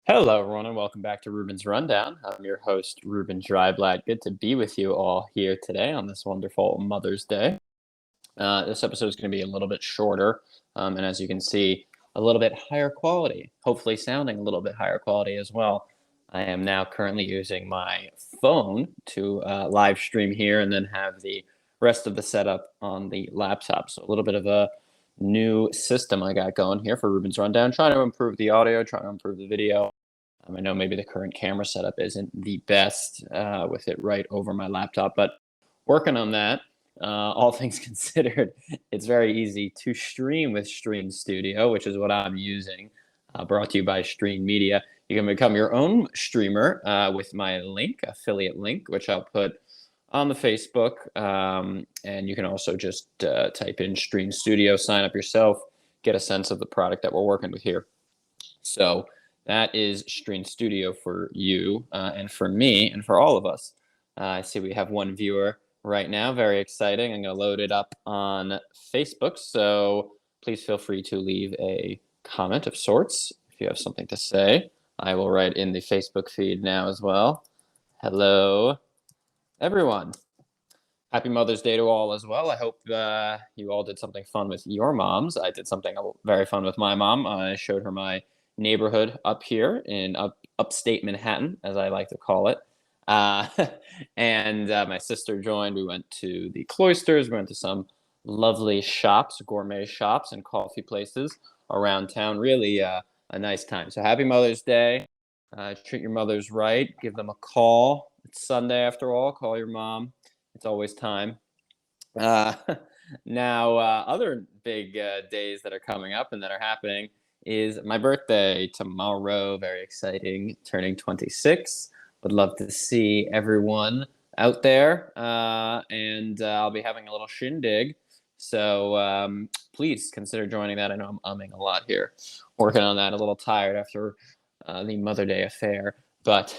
Hello, everyone, and welcome back to Reuben's Rundown. I'm your host, Reuben Dryblad. Good to be with you all here today on this wonderful Mother's Day. This episode is going to be a little bit shorter, and as you can see, a little bit higher quality, hopefully sounding a little bit higher quality as well. I am now currently using my phone to live stream here and then have the rest of the setup on the laptop. So a little bit of a new system I got going here for Reuben's Rundown, trying to improve the audio, trying to improve the video. I know maybe the current camera setup isn't the best with it right over my laptop, but working on that. All things considered, it's very easy to stream with Stream Studio, which is what I'm using. Brought to you by Stream Media. You can become your own streamer with my link, affiliate link, which I'll put on the Facebook. And you can also just type in Stream Studio, sign up yourself, get a sense of the product that we're working with here. So that is Stream Studio for you and for me and for all of us. I see we have one viewer right now. Very exciting. I'm going to load it up on Facebook. So please feel free to leave a comment of sorts if you have something to say. I will write in the Facebook feed now as well. Hello, everyone. Happy Mother's Day to all as well. I hope you all did something fun with your moms. I did something very fun with my mom. I showed her my neighborhood up here in upstate Manhattan, as I like to call it. Uh, and my sister joined. We went to the cloisters. We went to some lovely shops, gourmet shops and coffee places around town. Really a nice time. So happy Mother's Day. Treat your mothers right. Give them a call. It's Sunday after all. Call your mom. It's always time. Uh, now, other big days that are coming up and that are happening is my birthday tomorrow. Very exciting, turning 26. Would love to see everyone out there. And I'll be having a little shindig. So please consider joining that. I know I'm umming a lot here, working on that, a little tired after the Mother Day affair. But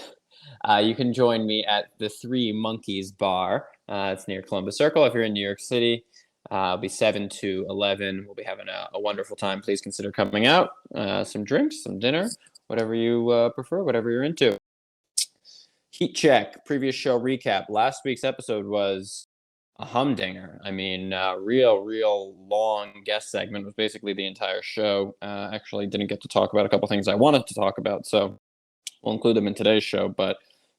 you can join me at the Three Monkeys Bar. It's near Columbus Circle if you're in New York City. It'll be 7 to 11. We'll be having a wonderful time. Please consider coming out. Some drinks, some dinner, whatever you prefer, whatever you're into. Heat check, previous show recap. Last week's episode was a humdinger. I mean, real long guest segment. Was basically the entire show. Actually didn't get to talk about a couple things I wanted to talk about, so we'll include them in today's show. But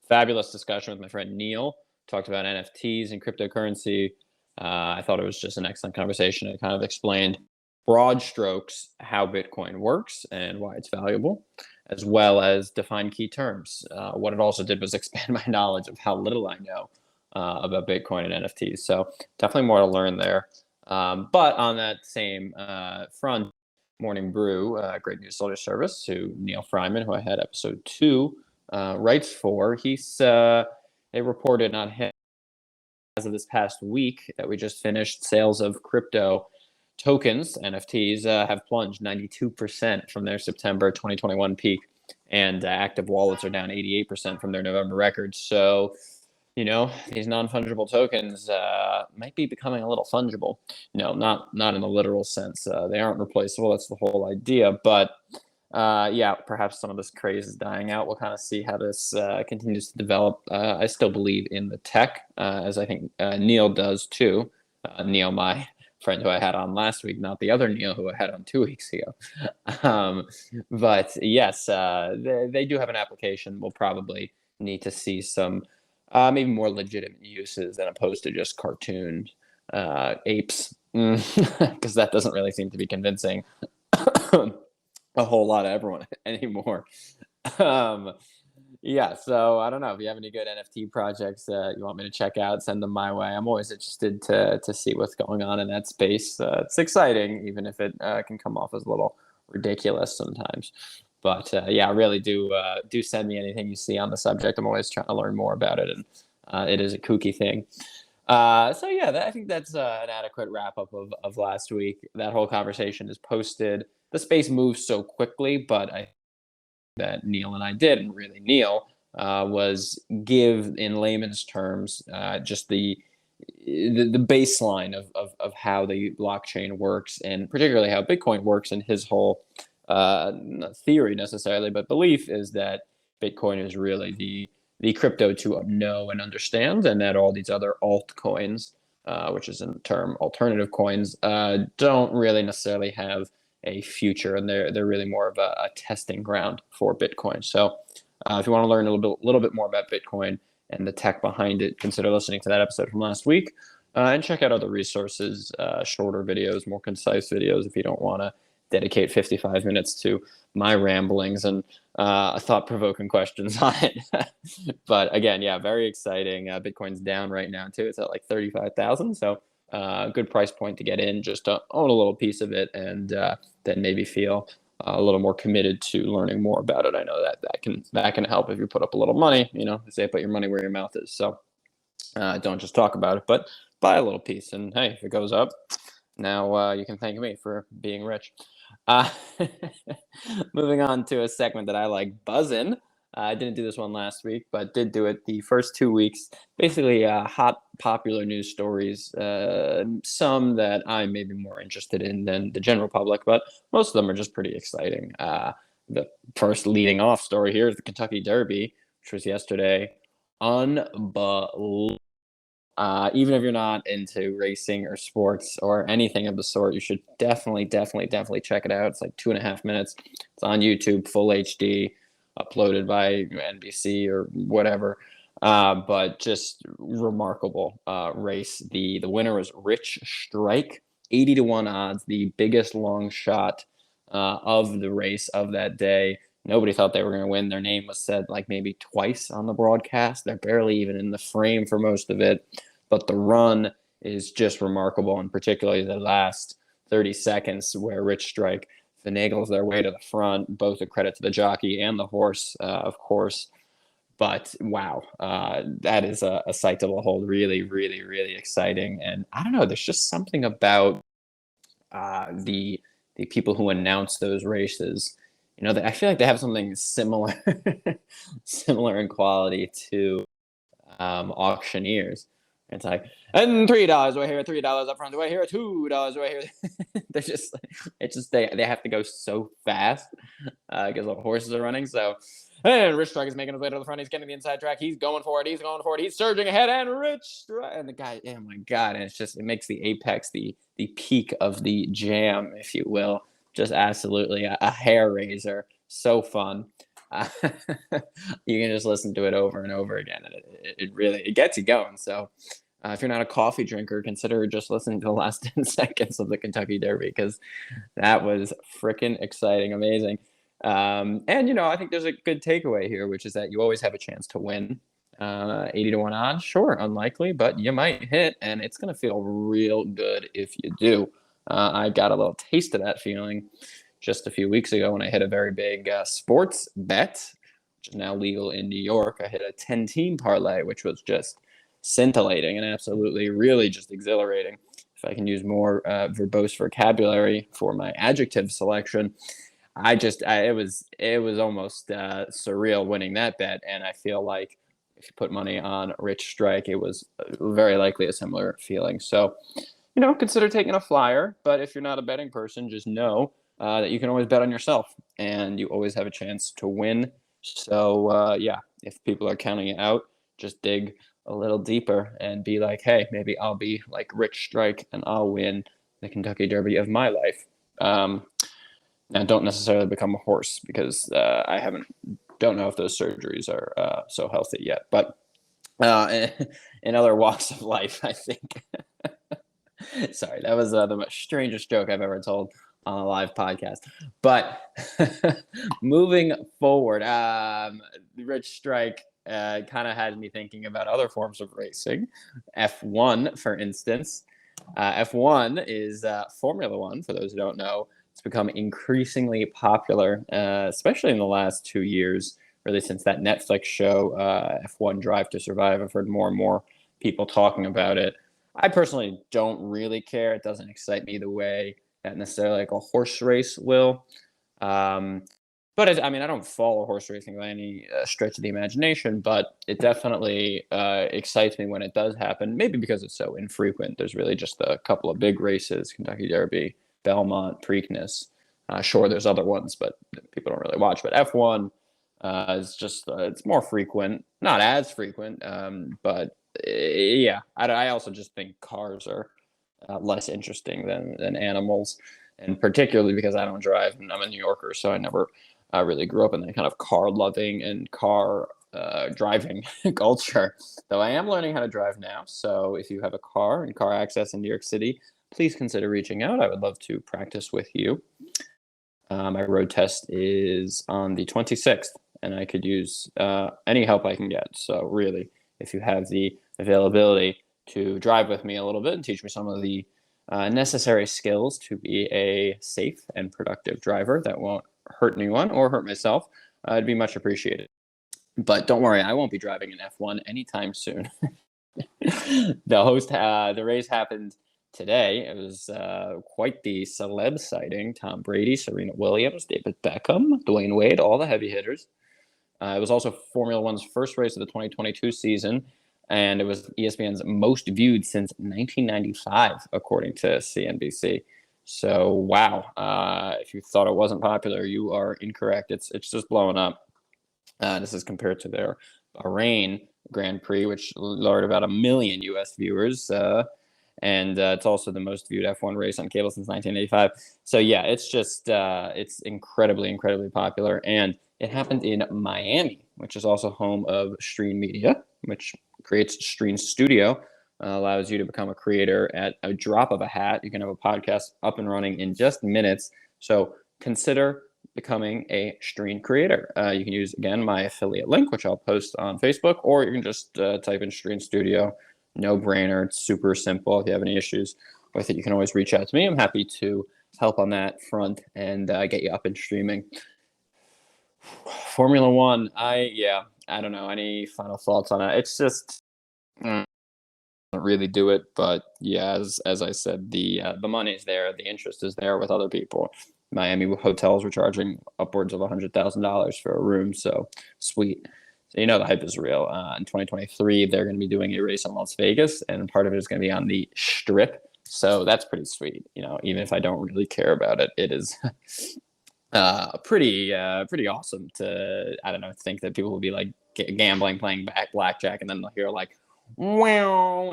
fabulous discussion with my friend Neil. Talked about NFTs and cryptocurrency. I thought it was just an excellent conversation. It kind of explained broad strokes how Bitcoin works and why it's valuable, as well as define key terms. What it also did was expand my knowledge of how little I know about Bitcoin and NFTs. So definitely more to learn there. But on that same front, Morning Brew, Great News Soldier Service, who Neil Fryman, who I had episode 2, writes for, they reported on him as of this past week that we just finished, sales of crypto tokens, NFTs, have plunged 92% from their September 2021 peak, and active wallets are down 88% from their November records. So, these non-fungible tokens might be becoming a little fungible. No, not in the literal sense. They aren't replaceable. That's the whole idea. But perhaps some of this craze is dying out. We'll kind of see how this continues to develop. I still believe in the tech, as I think Neil does too. Neil, my friend who I had on last week, not the other Neil who I had on 2 weeks ago. But yes, they do have an application. We'll probably need to see some maybe more legitimate uses than opposed to just cartoon apes, because that doesn't really seem to be convincing a whole lot of everyone anymore. So I don't know if you have any good NFT projects that you want me to check out, send them my way. I'm always interested to see what's going on in that space. It's exciting, even if it can come off as a little ridiculous sometimes. But really do send me anything you see on the subject. I'm always trying to learn more about it, and it is a kooky thing. I think that's an adequate wrap up of last week. That whole conversation is posted. The space moves so quickly, but I that Neil and I did, and really Neil, was give in layman's terms just the baseline of how the blockchain works, and particularly how Bitcoin works, and his whole not theory necessarily, but belief is that Bitcoin is really the crypto to know and understand, and that all these other altcoins, which is in the term alternative coins, don't really necessarily have a future, and they're really more of a testing ground for Bitcoin. So, if you want to learn a little bit more about Bitcoin and the tech behind it, consider listening to that episode from last week, and check out other resources, shorter videos, more concise videos, if you don't want to dedicate 55 minutes to my ramblings and thought-provoking questions on it. But again, yeah, very exciting. Bitcoin's down right now too. It's at like 35,000, so good price point to get in, just to own a little piece of it, and then maybe feel a little more committed to learning more about it. I know that can help if you put up a little money. They say put your money where your mouth is. So don't just talk about it, but buy a little piece. And hey, if it goes up, now you can thank me for being rich. Uh, Moving on to a segment that I like, buzzing. I didn't do this one last week, but did do it the first 2 weeks. Basically, hot, popular news stories. Some that I'm maybe more interested in than the general public, but most of them are just pretty exciting. The first leading off story here is the Kentucky Derby, which was yesterday. Unbelievable. Even if you're not into racing or sports or anything of the sort, you should definitely check it out. It's like 2.5 minutes. It's on YouTube, full HD, uploaded by NBC or whatever. But just remarkable race. The winner was Rich Strike, 80-1 odds, the biggest long shot of the race of that day. Nobody thought they were going to win. Their name was said like maybe twice on the broadcast. They're barely even in the frame for most of it. But the run is just remarkable, and particularly the last 30 seconds where Rich Strike finagles their way to the front, both a credit to the jockey and the horse, of course. But wow, that is a sight to behold. Really exciting. And I don't know, there's just something about the people who announce those races. I feel like they have something similar, similar in quality to auctioneers. It's like, and $3 right here, $3 up front right here, $2 right here. They're just, it's just they have to go so fast because the horses are running. So, and Rich Strike is making his way to the front. He's getting the inside track. He's going for it. He's surging ahead, and Rich Strike, and the guy, oh my god! And it makes the apex, the peak of the jam, if you will, just absolutely a hair raiser. So fun. You can just listen to it over and over again, and it really gets you going. So if you're not a coffee drinker, consider just listening to the last 10 seconds of the Kentucky Derby, because that was freaking exciting, amazing. And I think there's a good takeaway here, which is that you always have a chance to win. 80-1 odds, sure, unlikely, but you might hit, and it's going to feel real good if you do. I got a little taste of that feeling just a few weeks ago when I hit a very big sports bet, which is now legal in New York. I hit a 10-team parlay, which was just scintillating and absolutely really just exhilarating. If I can use more verbose vocabulary for my adjective selection, it was almost surreal winning that bet. And I feel like if you put money on Rich Strike, it was very likely a similar feeling. So, consider taking a flyer. But if you're not a betting person, just know that you can always bet on yourself, and you always have a chance to win. So, yeah, if people are counting it out, just dig a little deeper and be like, hey, maybe I'll be like Rich Strike and I'll win the Kentucky Derby of my life. Now, don't necessarily become a horse, because don't know if those surgeries are so healthy yet. But in other walks of life, I think. Sorry, that was the most strangest joke I've ever told on a live podcast. But moving forward, Rich Strike kind of had me thinking about other forms of racing. F1, for instance. F1 is Formula One, for those who don't know. It's become increasingly popular, especially in the last 2 years, really since that Netflix show, F1 Drive to Survive. I've heard more and more people talking about it. I personally don't really care. It doesn't excite me the way that necessarily like a horse race will. But I don't follow horse racing by any stretch of the imagination, but it definitely excites me when it does happen, maybe because it's so infrequent. There's really just a couple of big races, Kentucky Derby, Belmont, Preakness, Sure, there's other ones, but people don't really watch. But F1 is just it's more frequent, not as frequent, but yeah. I also just think cars are less interesting than animals, and particularly because I don't drive and I'm a New Yorker, so I never really grew up in that kind of car loving and car driving culture. Though I am learning how to drive now, so if you have a car and car access in New York City, please consider reaching out. I would love to practice with you. My road test is on the 26th, and I could use any help I can get. So, really, if you have the availability to drive with me a little bit and teach me some of the necessary skills to be a safe and productive driver that won't hurt anyone or hurt myself, it'd be much appreciated. But don't worry, I won't be driving an F1 anytime soon. The race happened today. It was quite the celeb sighting. Tom Brady, Serena Williams, David Beckham, Dwayne Wade, all the heavy hitters. It was also Formula One's first race of the 2022 season, and it was ESPN's most viewed since 1995, according to CNBC. So, wow, if you thought it wasn't popular, you are incorrect. It's just blowing up. This is compared to their Bahrain Grand Prix, which lured about 1 million U.S. viewers. And it's also the most viewed F1 race on cable since 1985. So yeah, it's just it's incredibly popular, and it happened in Miami, which is also home of Stream Media, which creates Stream Studio, allows you to become a creator at a drop of a hat. You can have a podcast up and running in just minutes. So consider becoming a Stream creator. You can use, again, my affiliate link, which I'll post on Facebook, or you can just type in Stream Studio. No brainer. It's super simple. If you have any issues with it, you can always reach out to me. I'm happy to help on that front and get you up and streaming. Formula One, I don't know. Any final thoughts on it? It's just don't really do it, but yeah, as I said, the money's there, the interest is there with other people. Miami hotels were charging upwards of $100,000 for a room, so sweet. So you know the hype is real. In 2023, they're going to be doing a race in Las Vegas, and part of it is going to be on the Strip. So that's pretty sweet. You know, even if I don't really care about it, it is pretty awesome to, I don't know, think that people will be like gambling, playing blackjack, and then they'll hear like, wow,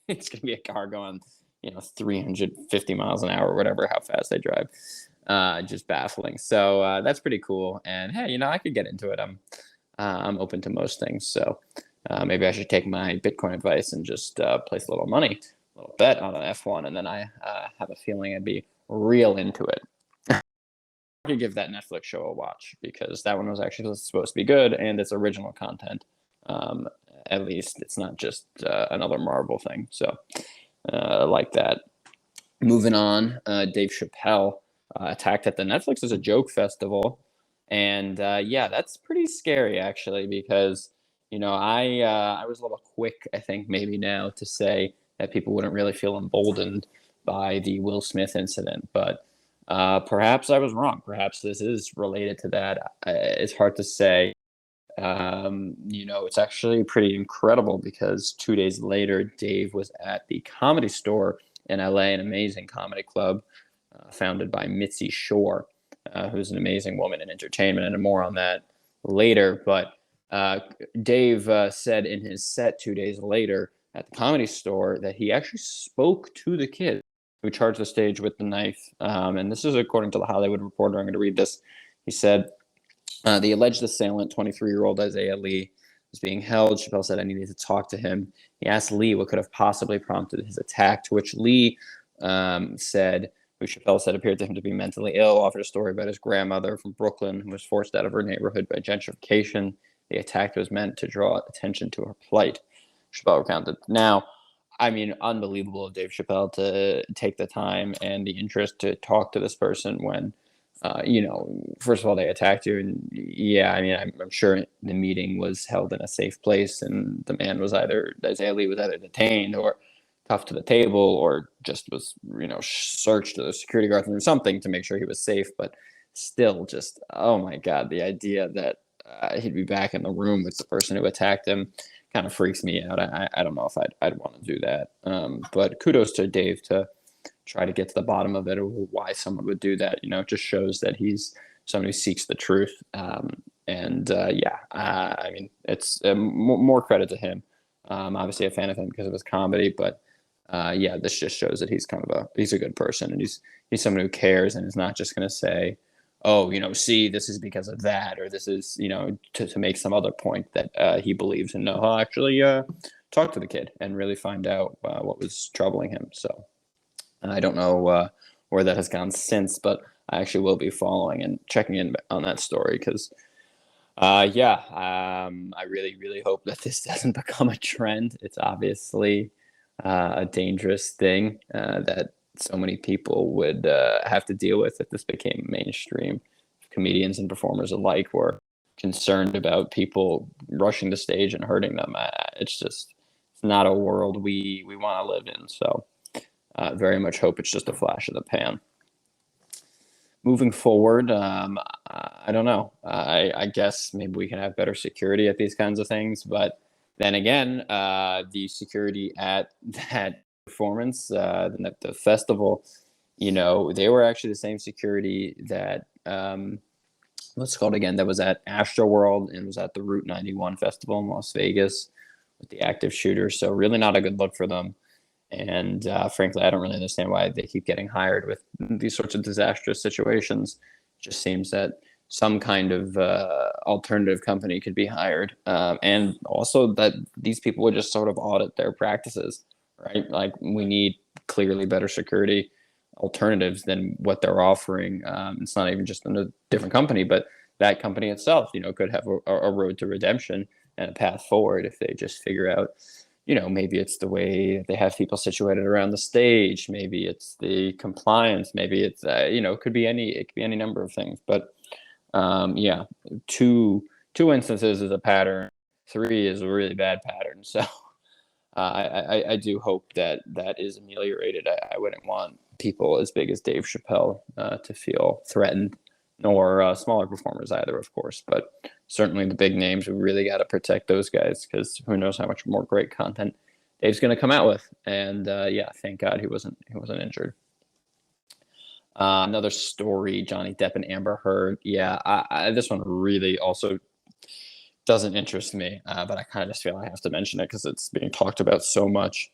it's going to be a car going, 350 miles an hour or whatever, how fast they drive. Just baffling. So that's pretty cool. And hey, I could get into it. I'm open to most things. So maybe I should take my Bitcoin advice and just place a little money, a little bet on an F1, and then I have a feeling I'd be real into it. I could give that Netflix show a watch because that one was actually supposed to be good, and it's original content. At least it's not just another Marvel thing. So like that. Moving on, Dave Chappelle attacked at the Netflix as a joke festival. And yeah, that's pretty scary actually, because I was a little quick, I think maybe now, to say that people wouldn't really feel emboldened by the Will Smith incident, but perhaps I was wrong. Perhaps this is related to that. It's hard to say. It's actually pretty incredible because 2 days later, Dave was at the Comedy Store in LA, an amazing comedy club founded by Mitzi Shore, who's an amazing woman in entertainment, and more on that later. But Dave said in his set 2 days later at the Comedy Store that he actually spoke to the kid who charged the stage with the knife. And this is according to the Hollywood Reporter. I'm going to read this. He said, the alleged assailant, 23-year-old Isaiah Lee, was being held. Chappelle said, I needed to talk to him. He asked Lee what could have possibly prompted his attack, to which Lee said, who Chappelle said appeared to him to be mentally ill, offered a story about his grandmother from Brooklyn who was forced out of her neighborhood by gentrification. The attack was meant to draw attention to her plight, Chappelle recounted. Now, I mean, unbelievable of Dave Chappelle to take the time and the interest to talk to this person when, first of all, they attacked you. And yeah, I mean, I'm sure the meeting was held in a safe place, and the man was Isaiah Lee was either detained or cuffed to the table or just was, searched to the security guards or something to make sure he was safe. But still, just, oh my God, the idea that he'd be back in the room with the person who attacked him kind of freaks me out. I don't know if I'd want to do that. But kudos to Dave to try to get to the bottom of it or why someone would do that. It just shows that he's someone who seeks the truth. I mean, it's more credit to him. Obviously, a fan of him because of his comedy, but yeah, this just shows that he's a good person, and he's someone who cares and is not just going to say, oh, see, this is because of that, or this is, to make some other point that he believes in. No, he'll actually talk to the kid and really find out what was troubling him. So I don't know where that has gone since, but I actually will be following and checking in on that story because I really, really hope that this doesn't become a trend. It's obviously a dangerous thing that so many people would have to deal with if this became mainstream. Comedians and performers alike were concerned about people rushing the stage and hurting them. It's not a world we want to live in. So very much hope it's just a flash in the pan. Moving forward, I don't know. I guess maybe we can have better security at these kinds of things, but then again, the security at that performance, the festival, they were actually the same security that what's it called again? That was at Astroworld and was at the Route 91 festival in Las Vegas with the active shooter. So really not a good look for them. And frankly, I don't really understand why they keep getting hired with these sorts of disastrous situations. It just seems that some kind of alternative company could be hired. And also that these people would just sort of audit their practices, right? Like we need clearly better security alternatives than what they're offering. It's not even just in a different company, but that company itself, could have a road to redemption and a path forward if they just figure out maybe it's the way they have people situated around the stage. Maybe it's the compliance. Maybe it's, it could be any number of things. But yeah, two instances is a pattern. Three is a really bad pattern. So I do hope that is ameliorated. I wouldn't want people as big as Dave Chappelle to feel threatened, nor smaller performers either, of course. But certainly the big names, we really got to protect those guys because who knows how much more great content Dave's going to come out with. And yeah, thank God he wasn't injured. Another story: Johnny Depp and Amber Heard. Yeah, this one really also doesn't interest me, but I kind of just feel I have to mention it because it's being talked about so much.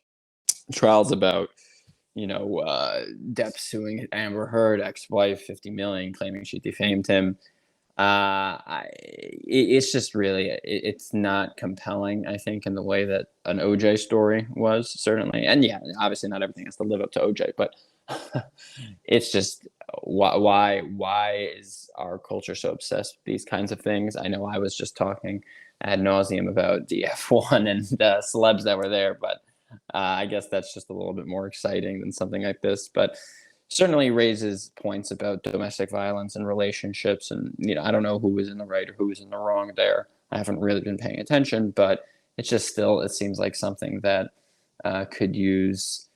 Trials about Depp suing Amber Heard, ex-wife, 50 million, claiming she defamed him. It's just really it's not compelling. I think in the way that an OJ story was certainly, and yeah, obviously not everything has to live up to OJ, but it's just why is our culture so obsessed with these kinds of things? I know I was just talking ad nauseum about the F1 and the celebs that were there, but I guess that's just a little bit more exciting than something like this. But certainly raises points about domestic violence and relationships, and I don't know who was in the right or who was in the wrong there. I haven't really been paying attention, but it's just still it seems like something that could use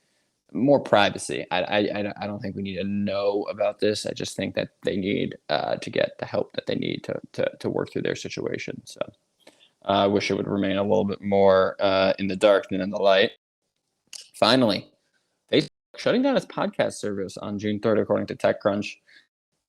more privacy. I don't think we need to know about this. I just think that they need to get the help that they need to work through their situation. So I wish it would remain a little bit more in the dark than in the light. Finally, Facebook shutting down its podcast service on June 3rd, according to TechCrunch.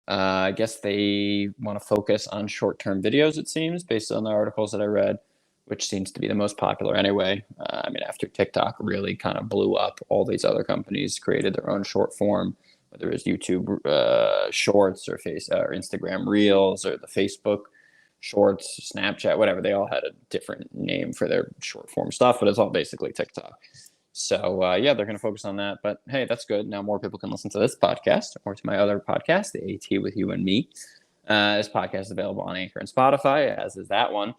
I guess they want to focus on short-term videos, it seems, based on the articles that I read, which seems to be the most popular anyway. I mean, after TikTok really kind of blew up, all these other companies created their own short form, whether it's YouTube Shorts or Instagram Reels or the Facebook Shorts, Snapchat, whatever. They all had a different name for their short form stuff, but it's all basically TikTok. So yeah, they're going to focus on that. But hey, that's good. Now more people can listen to this podcast or to my other podcast, the AT with You and Me. This podcast is available on Anchor and Spotify, as is that one.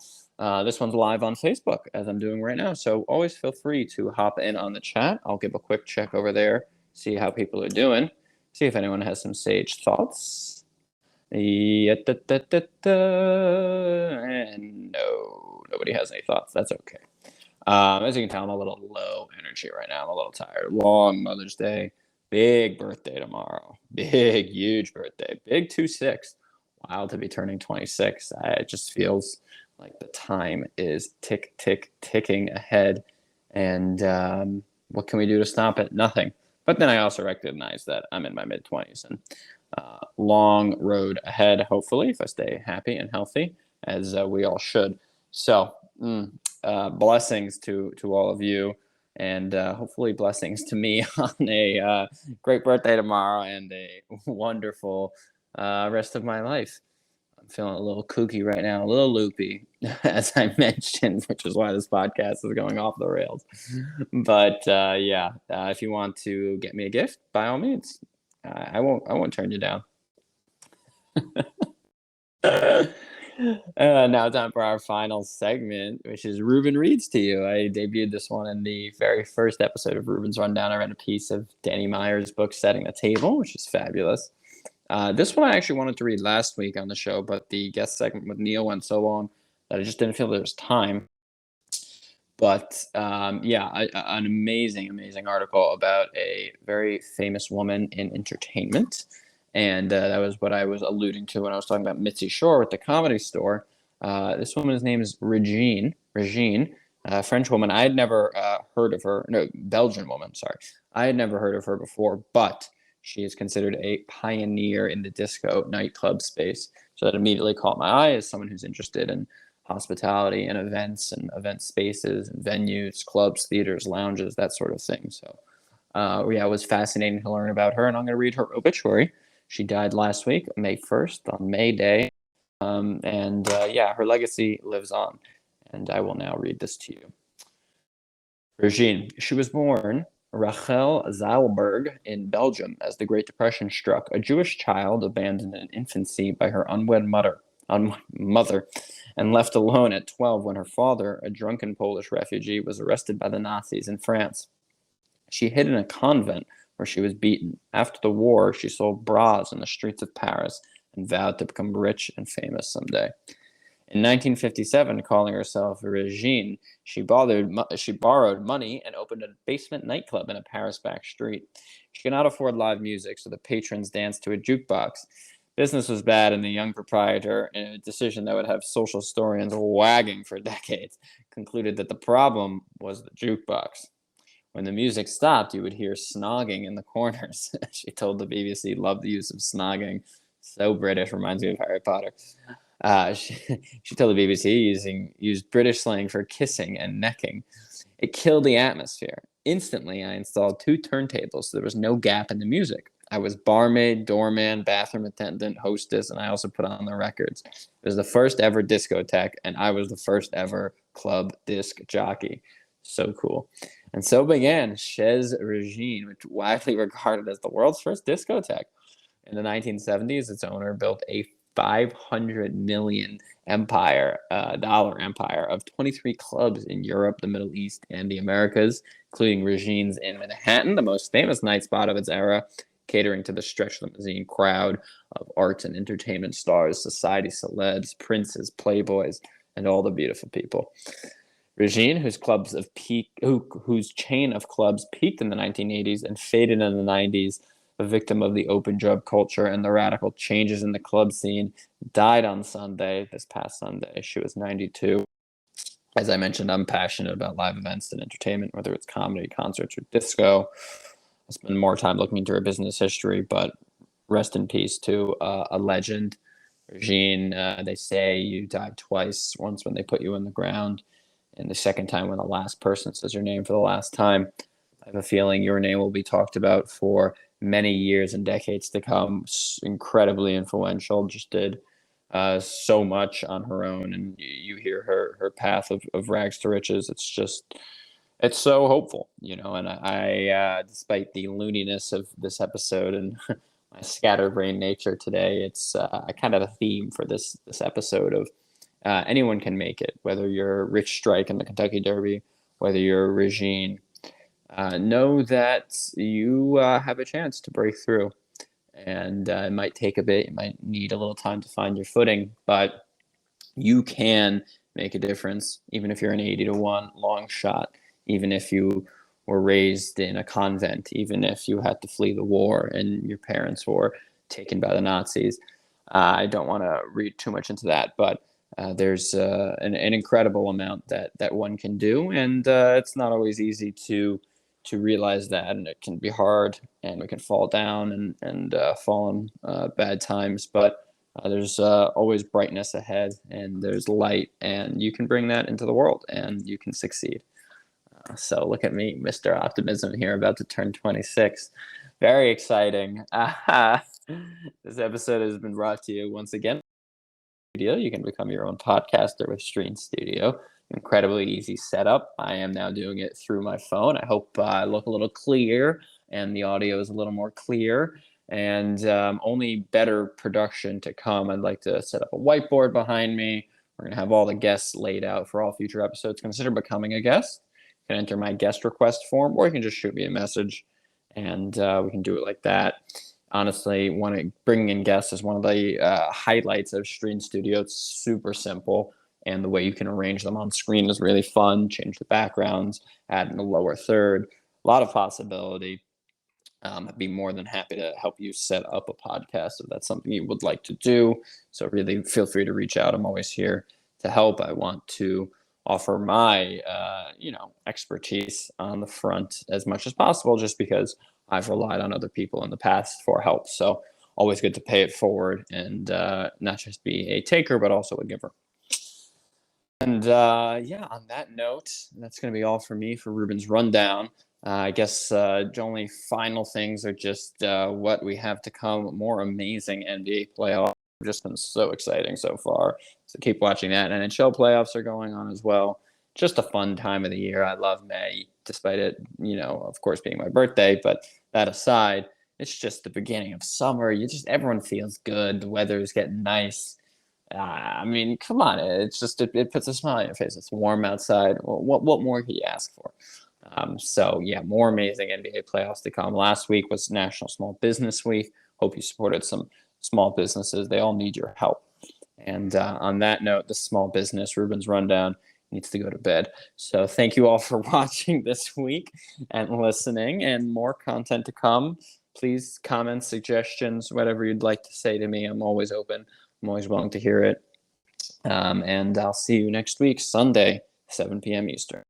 This one's live on Facebook, as I'm doing right now. So always feel free to hop in on the chat. I'll give a quick check over there, see how people are doing, see if anyone has some sage thoughts. And no, nobody has any thoughts. That's okay. As you can tell, I'm a little low energy right now. I'm a little tired. Long Mother's Day. Big birthday tomorrow. Big, huge birthday. Big 2-6. Wild to be turning 26. It just feels like the time is ticking ahead. And what can we do to stop it? Nothing. But then I also recognize that I'm in my mid-20s and long road ahead, hopefully, if I stay happy and healthy, as we all should. So, blessings to all of you, and hopefully blessings to me on a great birthday tomorrow and a wonderful rest of my life. I'm feeling a little kooky right now, a little loopy, as I mentioned, which is why this podcast is going off the rails. But yeah, if you want to get me a gift, by all means, I won't turn you down. Now time for our final segment, which is Reuben reads to you. I debuted this one in the very first episode of Reuben's Rundown. I read a piece of Danny Meyer's book, Setting the Table, which is fabulous. This one I actually wanted to read last week on the show, but the guest segment with Neil went so long that I just didn't feel there was time. But yeah, an amazing, amazing article about a very famous woman in entertainment. And that was what I was alluding to when I was talking about Mitzi Shore with the Comedy Store. This woman's name is Regine. Regine, a French woman. I had never heard of her. No, Belgian woman, sorry. I had never heard of her before, but she is considered a pioneer in the disco nightclub space. So that immediately caught my eye as someone who's interested in hospitality and event spaces and venues, clubs, theaters, lounges, that sort of thing. So, yeah, it was fascinating to learn about her, and I'm going to read her obituary. She died last week, May 1st, on May Day. And yeah, her legacy lives on. And I will now read this to you. Regine. She was born Rachel Zaalberg in Belgium as the Great Depression struck, a Jewish child abandoned in infancy by her unwed mother, and left alone at 12 when her father, a drunken Polish refugee, was arrested by the Nazis in France. She hid in a convent where she was beaten. After the war, she sold bras in the streets of Paris and vowed to become rich and famous someday. In 1957, calling herself Regine, she borrowed money and opened a basement nightclub in a Paris back street. She could not afford live music, so the patrons danced to a jukebox. Business was bad, and the young proprietor, in a decision that would have social historians wagging for decades, concluded that the problem was the jukebox. When the music stopped, you would hear snogging in the corners. She told the BBC, "Love the use of snogging. So British, reminds me of Harry Potter." She told the BBC used British slang for kissing and necking. It killed the atmosphere. Instantly, I installed 2 turntables so there was no gap in the music. I was barmaid, doorman, bathroom attendant, hostess, and I also put on the records. It was the first ever discotheque, and I was the first ever club disc jockey. So cool. And so began Chez Regine, which widely regarded as the world's first discotheque. In the 1970s, its owner built a 500 million dollar empire of 23 clubs in Europe, the Middle East, and the Americas, including Regine's in Manhattan, the most famous night spot of its era, catering to the stretch limousine crowd of arts and entertainment stars, society celebs, princes, playboys, and all the beautiful people. Regine, whose chain of clubs peaked in the 1980s and faded in the 90s, a victim of the open drug culture and the radical changes in the club scene, died on Sunday, this past Sunday. She was 92. As I mentioned, I'm passionate about live events and entertainment, whether it's comedy, concerts, or disco. I spend more time looking into her business history, but rest in peace to a legend. Regine, they say you died twice, once when they put you in the ground, and the second time when the last person says your name for the last time. I have a feeling your name will be talked about for many years and decades to come. Incredibly influential, just did so much on her own, and you hear her path of rags to riches. It's so hopeful, and I despite the looniness of this episode and my scatterbrained nature today, it's kind of a theme for this episode of anyone can make it, whether you're Rich Strike in the Kentucky Derby, whether you're Regine. Know that you have a chance to break through, and it might take a bit. You might need a little time to find your footing, but you can make a difference, even if you're an 80-1 long shot, even if you were raised in a convent, even if you had to flee the war and your parents were taken by the Nazis. I don't want to read too much into that, but there's an incredible amount that one can do, and it's not always easy to to realize that, and it can be hard, and we can fall down and fall in bad times, but there's always brightness ahead, and there's light, and you can bring that into the world, and you can succeed. So look at me, Mr. Optimism here, about to turn 26. Very exciting. This episode has been brought to you once again. You can become your own podcaster with Stream Studio. Incredibly easy setup. I am now doing it through my phone. I hope I look a little clear and the audio is a little more clear, and only better production to come. I'd like to set up a whiteboard behind me. We're going to have all the guests laid out for all future episodes. Consider becoming a guest. You can enter my guest request form, or you can just shoot me a message, and we can do it like that. Honestly, bringing in guests is one of the highlights of Stream Studio. It's super simple, and the way you can arrange them on screen is really fun. Change the backgrounds, add in a lower third, a lot of possibility. I'd be more than happy to help you set up a podcast if that's something you would like to do. So really feel free to reach out. I'm always here to help. I want to offer my expertise on the front as much as possible, just because I've relied on other people in the past for help. So always good to pay it forward and not just be a taker, but also a giver. And on that note, that's going to be all for me for Reuben's Rundown. I guess the only final things are just what we have to come. More amazing NBA playoffs. Just been so exciting so far. So keep watching that. NHL playoffs are going on as well. Just a fun time of the year. I love May, despite it, of course, being my birthday. But that aside, it's just the beginning of summer. Everyone feels good. The weather is getting nice. Come on. It's just it puts a smile on your face. It's warm outside. Well, what more could you ask for? More amazing NBA playoffs to come. Last week was National Small Business Week. Hope you supported some small businesses. They all need your help. And on that note, the small business Reuben's Rundown needs to go to bed. So thank you all for watching this week and listening, and more content to come. Please comment, suggestions, whatever you'd like to say to me. I'm always open. I'm always willing to hear it. And I'll see you next week, Sunday, 7 p.m. Eastern.